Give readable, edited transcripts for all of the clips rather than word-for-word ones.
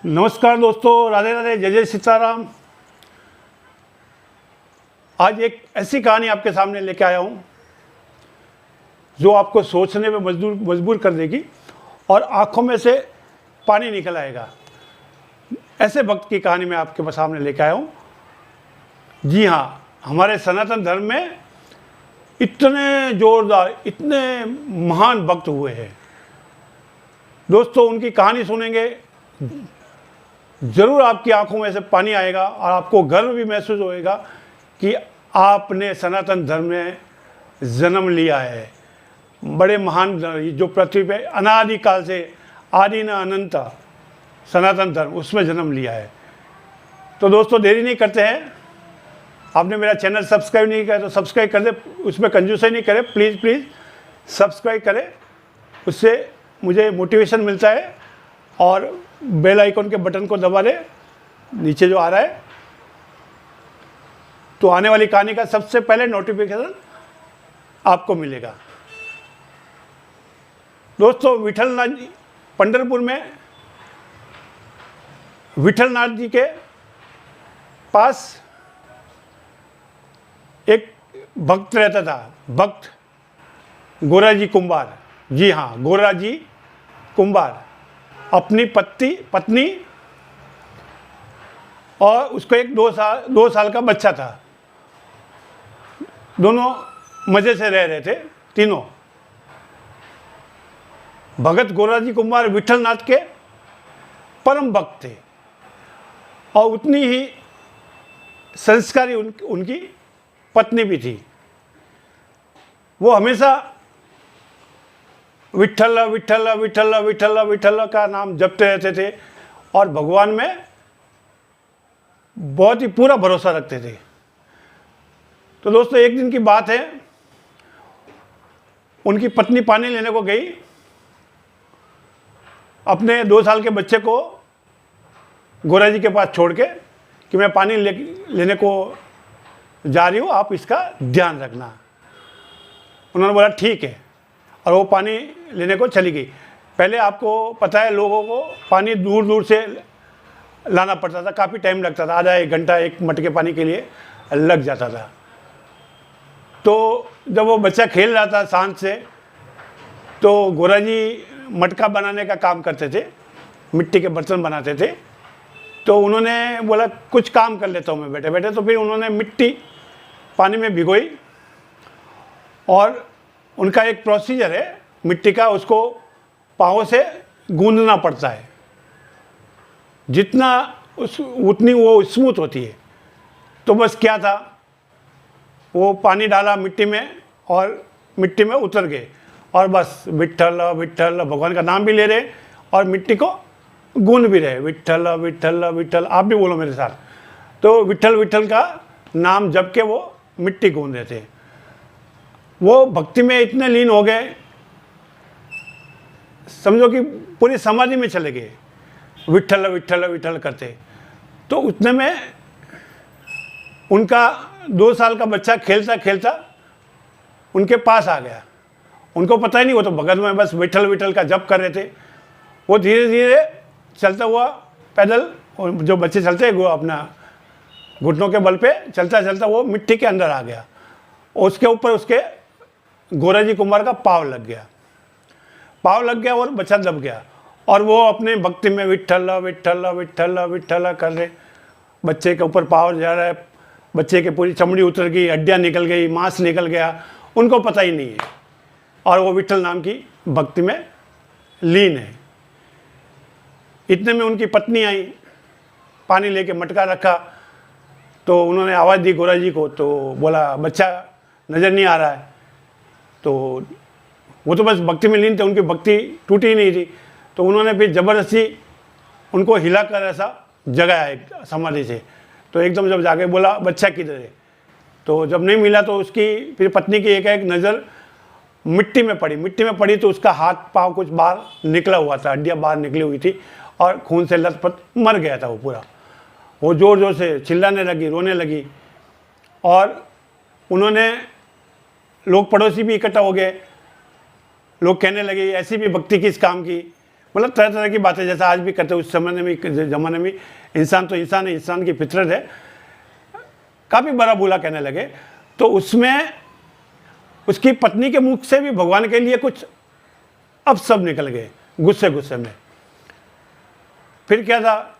नमस्कार दोस्तों, राधे राधे, जय जय सीताराम। आज एक ऐसी कहानी आपके सामने लेके आया हूँ जो आपको सोचने में मजबूर कर देगी और आंखों में से पानी निकल आएगा। ऐसे भक्त की कहानी मैं आपके सामने लेके आया हूँ। जी हाँ, हमारे सनातन धर्म में इतने जोरदार, इतने महान भक्त हुए हैं दोस्तों। उनकी कहानी सुनेंगे ज़रूर आपकी आंखों में से पानी आएगा और आपको गर्व भी महसूस होएगा कि आपने सनातन धर्म में जन्म लिया है। बड़े महान जो पृथ्वी पे अनादि काल से आदि न अनंत सनातन धर्म, उसमें जन्म लिया है। तो दोस्तों देरी नहीं करते हैं, आपने मेरा चैनल सब्सक्राइब नहीं किया तो सब्सक्राइब कर दे, उसमें कंजूसी नहीं करें, प्लीज़ सब्सक्राइब करें, उससे मुझे मोटिवेशन मिलता है। और बेल आइकन के बटन को दबा दे नीचे जो आ रहा है, तो आने वाली कहानी का सबसे पहले नोटिफिकेशन आपको मिलेगा। दोस्तों, विठलनाथ जी, पंढरपुर में विठलनाथ जी के पास एक भक्त रहता था, भक्त गोराजी कुंभार। जी हाँ, गोराजी कुंभार। अपनी पत्नी और उसको एक 2 साल का बच्चा था। दोनों मज़े से रह रहे थे तीनों। भगत गोराजी कुंभार विठलनाथ के परम भक्त थे और उतनी ही संस्कारी उनकी पत्नी भी थी। वो हमेशा विठल विठल विठल विठल विठल का नाम जपते रहते थे और भगवान में बहुत ही पूरा भरोसा रखते थे। तो दोस्तों, एक दिन की बात है, उनकी पत्नी पानी लेने को गई, अपने 2 साल के बच्चे को गोराजी के पास छोड़ के कि मैं पानी लेने को जा रही हूँ, आप इसका ध्यान रखना। उन्होंने बोला ठीक है, और वो पानी लेने को चली गई। पहले आपको पता है, लोगों को पानी दूर दूर से लाना पड़ता था, काफ़ी टाइम लगता था, आधा 1 घंटा एक मटके पानी के लिए लग जाता था। तो जब वो बच्चा खेल रहा था सांझ से, तो गोराजी मटका बनाने का काम करते थे, मिट्टी के बर्तन बनाते थे। तो उन्होंने बोला कुछ काम कर लेता हूँ मैं बैठे बैठे। तो फिर उन्होंने मिट्टी पानी में भिगोई और उनका एक प्रोसीजर है मिट्टी का, उसको पाँव से गूंदना पड़ता है, जितना उतनी वो स्मूथ होती है। तो बस क्या था, वो पानी डाला मिट्टी में और मिट्टी में उतर गए और बस विठल विठल भगवान का नाम भी ले रहे और मिट्टी को गूंद भी रहे, विठल विठल विठल। आप भी बोलो मेरे साथ। तो विठल विठल का नाम जप के वो मिट्टी गूंद रहे थे। वो भक्ति में इतने लीन हो गए, समझो कि पूरी समाधि में चले गए, विठल विठल विठल करते। तो उतने में उनका 2 साल का बच्चा खेलता खेलता उनके पास आ गया। उनको पता ही नहीं, वो तो भगत में बस विठल विठल का जप कर रहे थे। वो धीरे धीरे चलता हुआ पैदल, और जो बच्चे चलते हैं वो अपना घुटनों के बल पे चलता चलता वो मिट्टी के अंदर आ गया। उसके ऊपर उसके गोराजी कुंभार का पाँव लग गया और बच्चा दब गया। और वो अपने भक्ति में विठल विठल विठल विठल कर रहे। बच्चे के ऊपर पाँव जा रहा है, बच्चे की पूरी चमड़ी उतर गई, हड्डियाँ निकल गई, मांस निकल गया, उनको पता ही नहीं है। और वो विठल नाम की भक्ति में लीन है। इतने में उनकी पत्नी आई, पानी लेके मटका रखा। तो उन्होंने आवाज़ दी गोराजी को, तो बोला बच्चा नज़र नहीं आ रहा है। तो वो तो बस भक्ति में लीन थे, उनकी भक्ति टूटी ही नहीं थी। तो उन्होंने फिर ज़बरदस्ती उनको हिलाकर ऐसा जगाया एक समाधि से। तो एकदम जब जाके बोला बच्चा किधर है, तो जब नहीं मिला तो उसकी फिर पत्नी की एक नज़र मिट्टी में पड़ी तो उसका हाथ पाँव कुछ बाहर निकला हुआ था, हड्डियाँ बाहर निकली हुई थी और खून से लथपथ मर गया था वो पूरा। वो ज़ोर ज़ोर से चिल्लाने लगी, रोने लगी। और उन्होंने, लोग पड़ोसी भी इकट्ठा हो गए, लोग कहने लगे ऐसी भी भक्ति किस काम की, मतलब तरह तरह की बातें जैसा आज भी करते, उस ज़माने में इंसान तो इंसान है, इंसान की फितरत है, काफ़ी बड़ा बुरा कहने लगे। तो उसमें उसकी पत्नी के मुख से भी भगवान के लिए कुछ अपशब्द निकल गए गुस्से गुस्से में। फिर क्या था,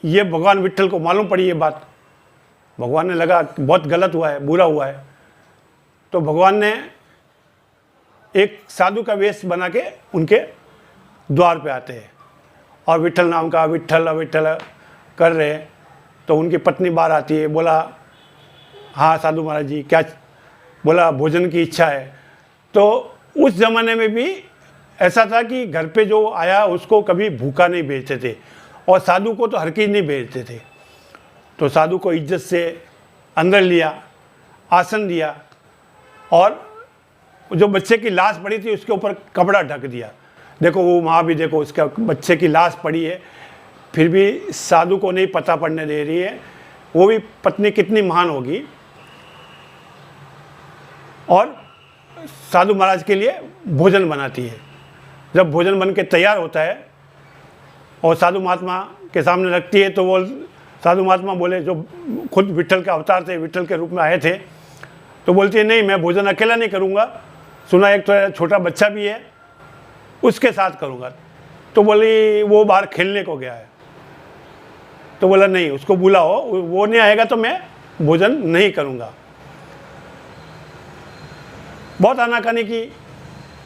ये भगवान विट्ठल को मालूम पड़ी ये बात, भगवान ने लगा बहुत गलत हुआ है, बुरा हुआ है। तो भगवान ने एक साधु का वेश बना के उनके द्वार पे आते हैं और विट्ठल नाम का विट्ठल विट्ठल कर रहे हैं। तो उनकी पत्नी बाहर आती है, बोला हाँ साधु महाराज जी क्या, बोला भोजन की इच्छा है। तो उस ज़माने में भी ऐसा था कि घर पे जो आया उसको कभी भूखा नहीं भेजते थे, और साधु को तो हर चीज़ नहीं भेजते थे। तो साधु को इज्जत से अंदर लिया, आसन दिया, और जो बच्चे की लाश पड़ी थी उसके ऊपर कपड़ा ढक दिया। देखो वो माँ भी देखो, उसका बच्चे की लाश पड़ी है, फिर भी साधु को नहीं पता पड़ने दे रही है। वो भी पत्नी कितनी महान होगी। और साधु महाराज के लिए भोजन बनाती है। जब भोजन बन के तैयार होता है और साधु महात्मा के सामने रखती है, तो वो साधु महात्मा बोले, जो खुद विट्ठल का अवतार थे, विट्ठल के रूप में आए थे, तो बोलती है नहीं मैं भोजन अकेला नहीं करूँगा, सुना एक तो छोटा बच्चा भी है उसके साथ करूँगा। तो बोली वो बाहर खेलने को गया है। तो बोला नहीं उसको बुलाओ, वो नहीं आएगा तो मैं भोजन नहीं करूँगा। बहुत आनाकानी की,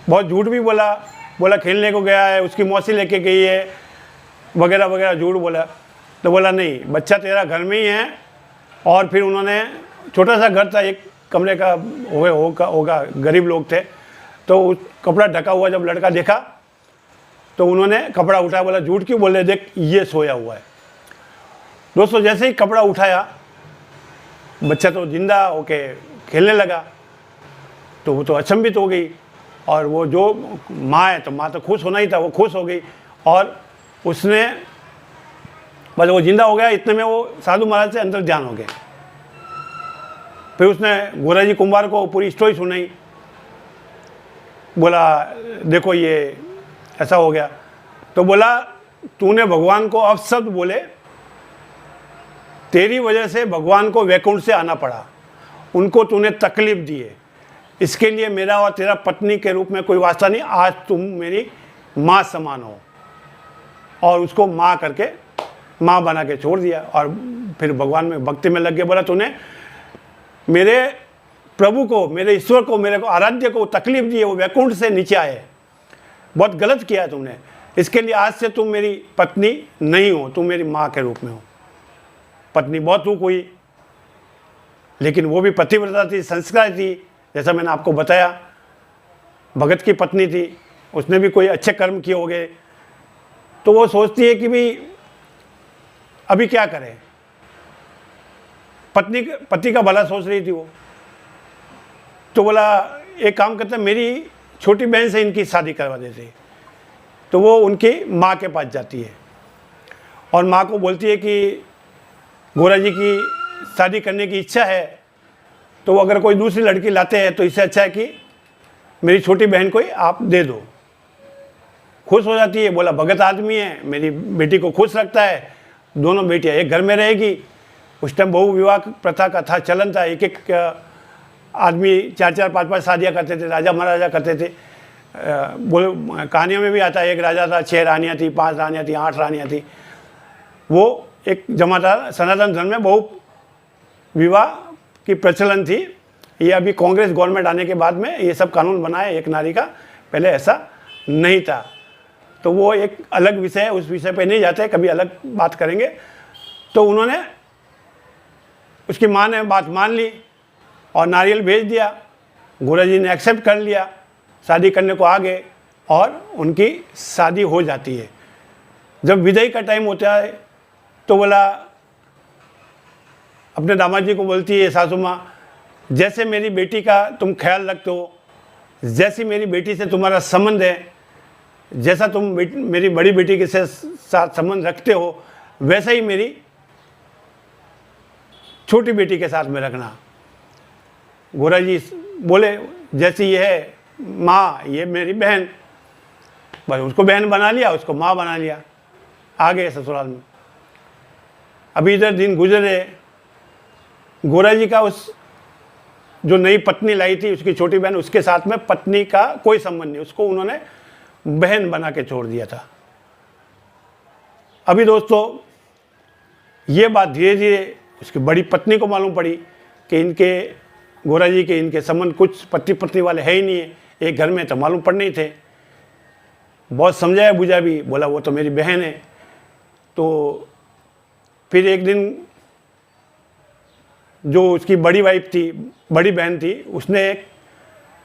बहुत झूठ भी बोला खेलने को गया है, उसकी मौसी लेके गई है वगैरह वगैरह झूठ बोला। तो बोला नहीं बच्चा तेरा घर में ही है। और फिर उन्होंने, छोटा सा घर था, एक कमरे का होगा, गरीब लोग थे। तो उस कपड़ा ढका हुआ जब लड़का देखा तो उन्होंने कपड़ा उठाया, बोला झूठ क्यों बोल रहे, देख ये सोया हुआ है। दोस्तों जैसे ही कपड़ा उठाया बच्चा तो जिंदा होके खेलने लगा। तो वो तो अचंभित हो गई, और वो जो माँ है, तो माँ तो खुश होना ही था, वो खुश हो गई। और उसने बस वो जिंदा हो गया, इतने में वो साधु महाराज से अंतर ध्यान हो गए। फिर उसने गोरा जी कुंभार को पूरी स्टोरी सुनाई, बोला देखो ये ऐसा हो गया। तो बोला तूने भगवान को अपशब्द बोले, तेरी वजह से भगवान को वैकुंठ से आना पड़ा, उनको तूने तकलीफ दी है, इसके लिए मेरा और तेरा पत्नी के रूप में कोई वास्ता नहीं। आज तुम मेरी माँ समान हो। और उसको माँ करके, माँ बना के छोड़ दिया। और फिर भगवान में भक्ति में लग गए। बोला तूने मेरे प्रभु को, मेरे ईश्वर को, मेरे को आराध्य को तकलीफ दी है, वो वैकुंठ से नीचे आए, बहुत गलत किया तुमने, इसके लिए आज से तुम मेरी पत्नी नहीं हो, तुम मेरी माँ के रूप में हो। पत्नी बहुत हुक हुई, लेकिन वो भी पतिव्रता थी, संस्कार थी, जैसा मैंने आपको बताया। भगत की पत्नी थी, उसने भी कोई अच्छे कर्म किए होंगे। तो वो सोचती है कि भाई अभी क्या करें, पति का भला सोच रही थी वो। तो बोला एक काम करते, मेरी छोटी बहन से इनकी शादी करवा देते। तो वो उनकी माँ के पास जाती है और माँ को बोलती है कि गोरा जी की शादी करने की इच्छा है, तो अगर कोई दूसरी लड़की लाते हैं तो इससे अच्छा है कि मेरी छोटी बहन को ही आप दे दो। खुश हो जाती है, बोला भगत आदमी है, मेरी बेटी को खुश रखता है, दोनों बेटियां एक घर में रहेगी। उस टाइम बहु विवाह प्रथा का था, चलन था, एक एक आदमी 4-4 5-5 शादियाँ करते थे, राजा महाराजा करते थे। कहानियों में भी आता है, एक राजा था, 6 रानियाँ थी, 5 रानियाँ थी, 8 रानियाँ थी। वो एक जमा था। सनातन धर्म में बहु विवाह की प्रचलन थी। ये अभी कांग्रेस गवर्नमेंट आने के बाद में ये सब कानून बनाए एक नारी का, पहले ऐसा नहीं था। तो वो एक अलग विषय है, उस विषय पे नहीं जाते, कभी अलग बात करेंगे। तो उन्होंने, उसकी माँ ने बात मान ली और नारियल भेज दिया। गोरा जी ने एक्सेप्ट कर लिया, शादी करने को आ गए और उनकी शादी हो जाती है। जब विदाई का टाइम होता है तो बोला, अपने दामाद जी को बोलती है सासू माँ, जैसे मेरी बेटी का तुम ख्याल रखते हो, जैसी मेरी बेटी से तुम्हारा संबंध है, जैसा तुम मेरी बड़ी बेटी के साथ संबंध रखते हो, वैसा ही मेरी छोटी बेटी के साथ में रखना। गोरा जी बोले, जैसी ये है माँ, ये मेरी बहन। बस उसको बहन बना लिया, उसको माँ बना लिया, आ गए ससुराल में। अभी इधर दिन गुजरे, गोरा जी का उस जो नई पत्नी लाई थी उसकी छोटी बहन, उसके साथ में पत्नी का कोई संबंध नहीं, उसको उन्होंने बहन बना के छोड़ दिया था। अभी दोस्तों ये बात धीरे धीरे उसकी बड़ी पत्नी को मालूम पड़ी कि इनके गोरा जी के इनके संबंध कुछ पति पत्नी वाले है ही नहीं है, एक घर में तो मालूम पड़ने ही थे। बहुत समझाया बुझा भी, बोला वो तो मेरी बहन है। तो फिर एक दिन जो उसकी बड़ी वाइफ थी, बड़ी बहन थी, उसने एक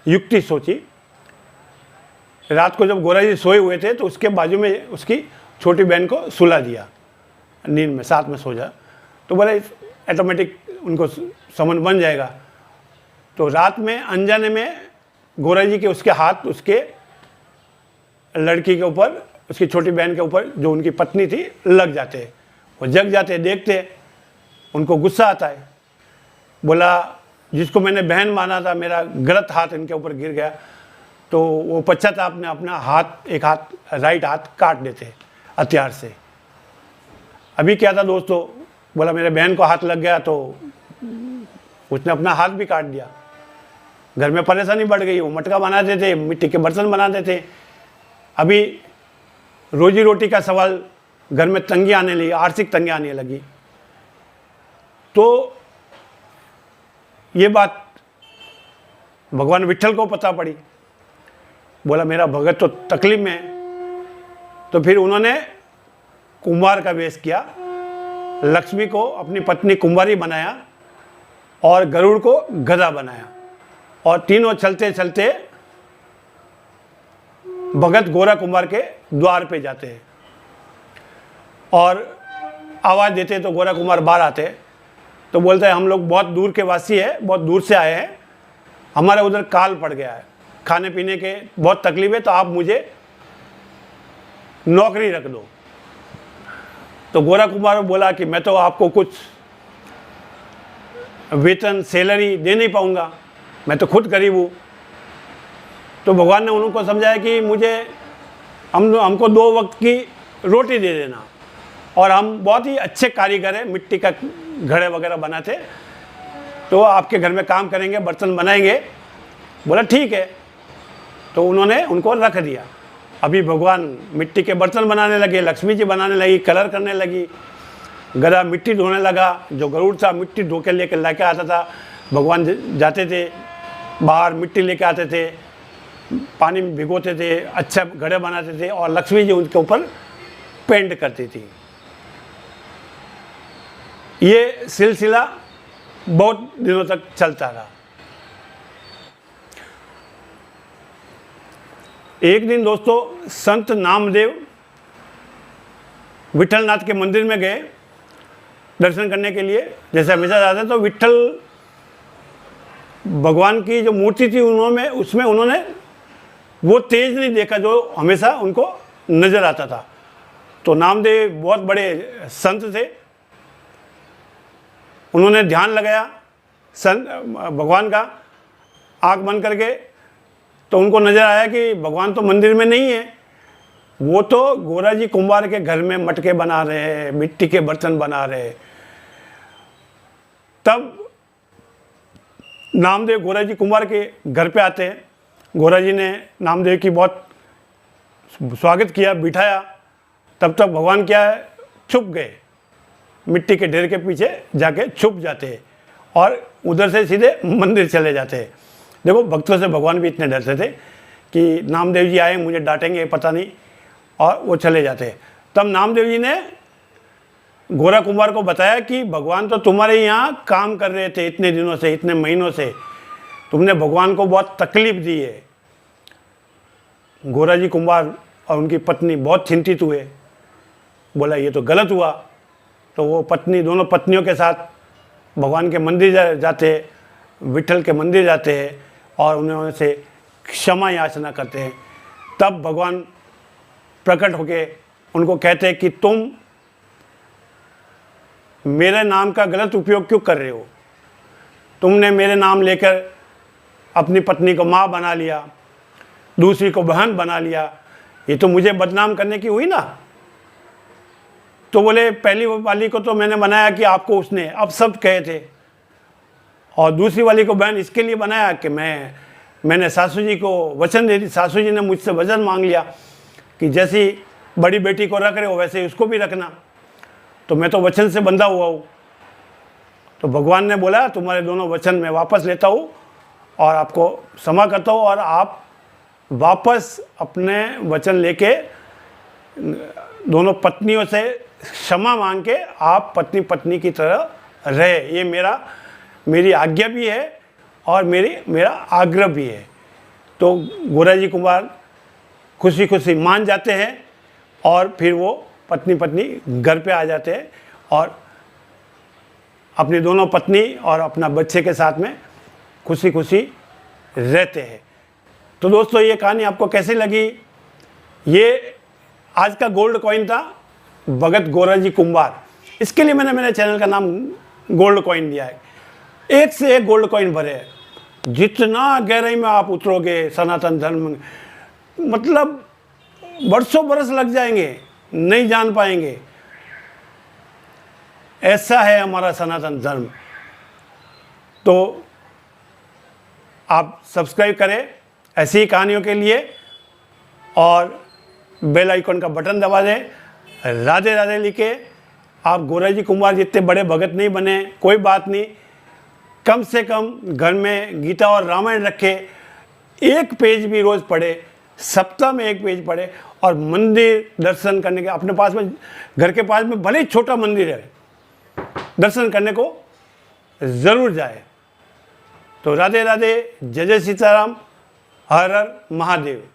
युक्ति सोची। रात को जब गोरा जी सोए हुए थे तो उसके बाजू में उसकी छोटी बहन को सुला दिया, नींद में साथ में सो जा, तो बोला ऑटोमेटिक उनको संबंध बन जाएगा। तो रात में अनजाने में गोरा जी के उसके हाथ उसके लड़की के ऊपर, उसकी छोटी बहन के ऊपर जो उनकी पत्नी थी लग जाते। वो जग जाते, देखते, उनको गुस्सा आता है। बोला जिसको मैंने बहन माना था, मेरा गलत हाथ इनके ऊपर गिर गया। तो वो पश्चाताप ने अपना हाथ, एक हाथ, राइट हाथ काट देते हथियार से। अभी क्या था दोस्तों, बोला मेरे बहन को हाथ लग गया तो उसने अपना हाथ भी काट दिया। घर में परेशानी बढ़ गई, वो मटका बनाते थे, मिट्टी के बर्तन बनाते थे। अभी रोजी रोटी का सवाल, घर में तंगी आने लगी, आर्थिक तंगी आने लगी। तो ये बात भगवान विट्ठल को पता पड़ी। बोला मेरा भगत तो तकलीफ में है। तो फिर उन्होंने कुम्हार का वेश किया, लक्ष्मी को अपनी पत्नी कुम्हारी बनाया और गरुड़ को गधा बनाया, और तीनों चलते चलते भगत गोरा कुम्हार के द्वार पे जाते हैं और आवाज़ देते, तो गोरा कुम्हार बाहर आते। तो बोलते हैं हम लोग बहुत दूर के वासी है, बहुत दूर से आए हैं, हमारे उधर काल पड़ गया है, खाने पीने के बहुत तकलीफ है, तो आप मुझे नौकरी रख दो। तो गोरा कुम्हार बोला कि मैं तो आपको कुछ वेतन सैलरी दे नहीं पाऊंगा, मैं तो खुद गरीब हूँ। तो भगवान ने उनको समझाया कि मुझे हमको 2 वक्त की रोटी दे देना, और हम बहुत ही अच्छे कारीगर हैं, मिट्टी का घड़े वगैरह बनाते, तो आपके घर में काम करेंगे, बर्तन बनाएंगे। बोला ठीक है। तो उन्होंने उनको रख दिया। अभी भगवान मिट्टी के बर्तन बनाने लगे, लक्ष्मी जी बनाने लगी, कलर करने लगी, गधा मिट्टी ढोने लगा। जो गरुड़ था मिट्टी ढो के लेकर लेके आता था, भगवान जाते थे बाहर, मिट्टी लेके आते थे, पानी में भिगोते थे, अच्छा घड़े बनाते थे, और लक्ष्मी जी उनके ऊपर पेंट करती थी। ये सिलसिला बहुत दिनों तक चलता रहा। एक दिन दोस्तों संत नामदेव विट्ठलनाथ के मंदिर में गए दर्शन करने के लिए, जैसे हमेशा जाते। तो विट्ठल भगवान की जो मूर्ति थी उसमें उन्होंने वो तेज नहीं देखा जो हमेशा उनको नजर आता था। तो नामदेव बहुत बड़े संत थे, उन्होंने ध्यान लगाया भगवान का आँख बंद करके। तो उनको नज़र आया कि भगवान तो मंदिर में नहीं है, वो तो गोरा जी कुम्हार के घर में मटके बना रहे हैं, मिट्टी के बर्तन बना रहे हैं। तब नामदेव गोरा जी कुम्हार के घर पे आते हैं। गोरा जी ने नामदेव की बहुत स्वागत किया, बिठाया। तब तक भगवान क्या है, छुप गए, मिट्टी के ढेर के पीछे जाके छुप जाते हैं और उधर से सीधे मंदिर चले जाते हैं। देखो भक्तों से भगवान भी इतने डरते थे कि नामदेव जी आए मुझे डांटेंगे पता नहीं, और वो चले जाते हैं। तब नामदेव जी ने गोरा कुम्हार को बताया कि भगवान तो तुम्हारे यहाँ काम कर रहे थे इतने दिनों से, इतने महीनों से, तुमने भगवान को बहुत तकलीफ दी है। गोरा जी कुम्हार और उनकी पत्नी बहुत चिंतित हुए। बोला ये तो गलत हुआ। तो वो पत्नी, दोनों पत्नियों के साथ भगवान के मंदिर जाते हैं, विट्ठल के मंदिर जाते हैं और उन्होंने से क्षमा याचना करते हैं। तब भगवान प्रकट होके उनको कहते हैं कि तुम मेरे नाम का गलत उपयोग क्यों कर रहे हो? तुमने मेरे नाम लेकर अपनी पत्नी को माँ बना लिया, दूसरी को बहन बना लिया। ये तो मुझे बदनाम करने की हुई ना। तो बोले पहली वाली को तो मैंने बनाया कि आपको उसने अब सब कहे थे, और दूसरी वाली को बहन इसके लिए बनाया कि मैंने सासू जी को वचन दे दी, सासू जी ने मुझसे वचन मांग लिया कि जैसी बड़ी बेटी को रख रहे हो वैसे ही उसको भी रखना, तो मैं तो वचन से बंधा हुआ हूँ। तो भगवान ने बोला तुम्हारे दोनों वचन मैं वापस लेता हूँ और आपको क्षमा करता हूँ, और आप वापस अपने वचन लेके दोनों पत्नियों से क्षमा मांग के आप पत्नी पत्नी की तरह रहे। ये मेरी आज्ञा भी है और मेरा आग्रह भी है। तो गोराजी कुमार खुशी खुशी मान जाते हैं और फिर वो पत्नी पत्नी घर पे आ जाते हैं और अपनी दोनों पत्नी और अपना बच्चे के साथ में खुशी खुशी रहते हैं। तो दोस्तों ये कहानी आपको कैसी लगी? ये आज का गोल्ड कॉइन था भगत गोराजी कुंभार। इसके लिए मैंने मेरे चैनल का नाम गोल्ड कॉइन दिया है। एक से एक गोल्ड कॉइन भरे हैं। जितना गहराई में आप उतरोगे सनातन धर्म, मतलब बरसों बरस लग जाएंगे, नहीं जान पाएंगे। ऐसा है हमारा सनातन धर्म। तो आप सब्सक्राइब करें ऐसी ही कहानियों के लिए और बेल आइकन का बटन दबा दें। राधे राधे लिखे। आप गोराजी कुंभार जितने बड़े भगत नहीं बने, कोई बात नहीं, कम से कम घर में गीता और रामायण रखे, एक पेज भी रोज़ पढ़े, सप्ताह में एक पेज पढ़े, और मंदिर दर्शन करने के अपने पास में, घर के पास में भले ही छोटा मंदिर है, दर्शन करने को ज़रूर जाए। तो राधे राधे, जय जय सीताराम, हर हर महादेव।